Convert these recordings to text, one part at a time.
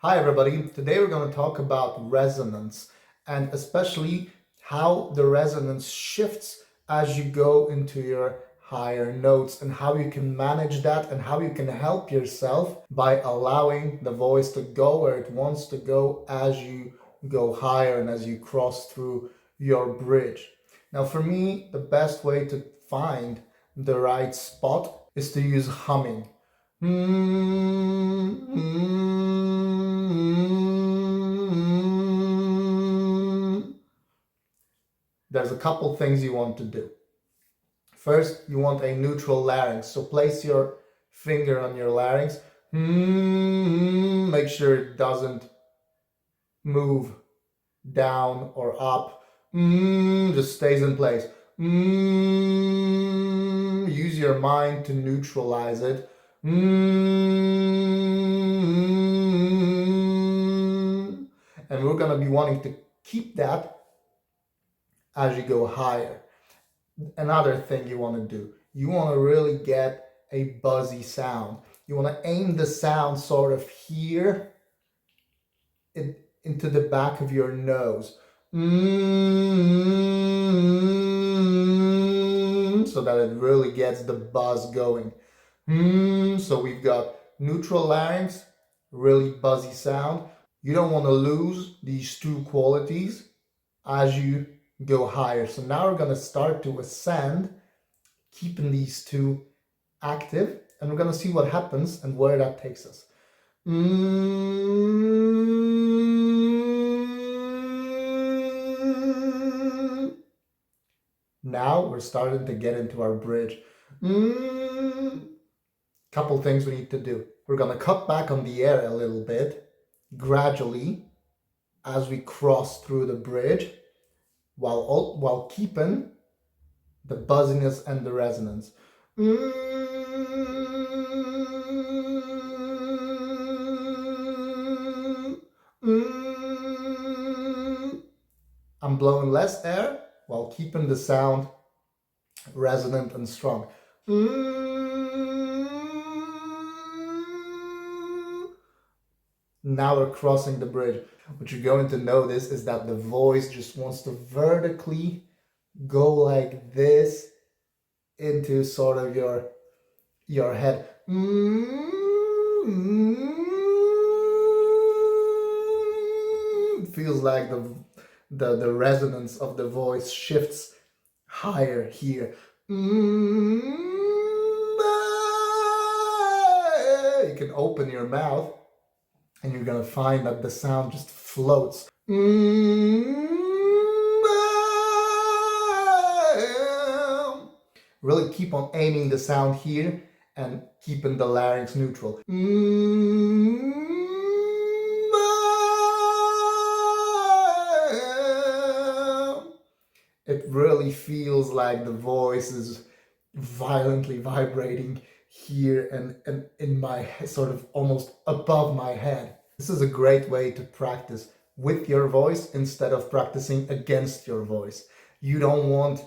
Hi everybody, today we're going to talk about resonance and especially how the resonance shifts as you go into your higher notes and how you can manage that and how you can help yourself by allowing the voice to go where it wants to go as you go higher and as you cross through your bridge. Now for me, the best way to find the right spot is to use humming. There's a couple things you want to do. First, you want a neutral larynx. So place your finger on your larynx. Make sure it doesn't move down or up. Just stays in place. Use your mind to neutralize it. And we're going to be wanting to keep that as you go higher. Another thing you want to do, you want to really get a buzzy sound. You want to aim the sound sort of here into the back of your nose. So that it really gets the buzz going. So we've got neutral larynx, really buzzy sound. You don't want to lose these two qualities as you go higher. So now we're going to start to ascend, keeping these two active, and we're going to see what happens and where that takes us. Now we're starting to get into our bridge. Couple things we need to do. We're going to cut back on the air a little bit, gradually, as we cross through the bridge, while keeping the buzziness and the resonance. I'm blowing less air while keeping the sound resonant and strong. Now we're crossing the bridge. What you're going to notice is that the voice just wants to vertically go like this into sort of your head. It feels like the resonance of the voice shifts higher here. You can open your mouth and you're gonna find that the sound just floats. Really keep on aiming the sound here and keeping the larynx neutral. It really feels like the voice is violently vibrating here and in my sort of almost above my head. This is a great way to practice with your voice instead of practicing against your voice. You don't want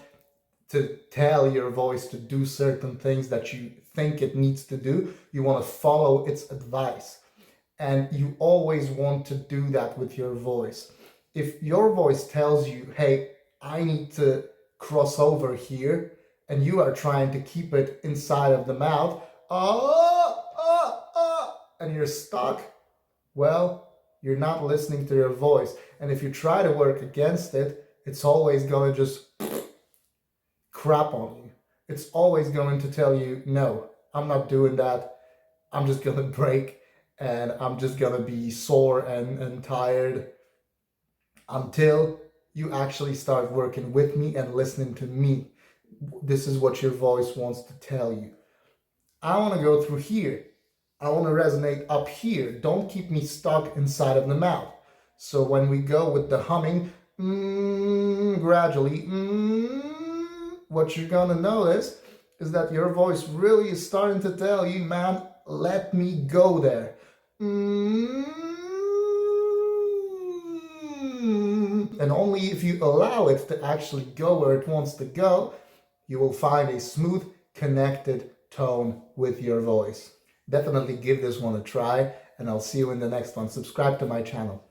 to tell your voice to do certain things that you think it needs to do. You want to follow its advice. And you always want to do that with your voice. If your voice tells you, hey, I need to cross over here, and you are trying to keep it inside of the mouth, and you're stuck, well, you're not listening to your voice. And if you try to work against it, it's always going to just crap on you. It's always going to tell you, no, I'm not doing that. I'm just going to break and I'm just going to be sore and tired until you actually start working with me and listening to me. This is what your voice wants to tell you. I want to go through here. I want to resonate up here. Don't keep me stuck inside of the mouth. So when we go with the humming, gradually, what you're going to notice is that your voice really is starting to tell you, man, let me go there. And only if you allow it to actually go where it wants to go, you will find a smooth, connected tone with your voice. Definitely give this one a try and I'll see you in the next one. Subscribe to my channel.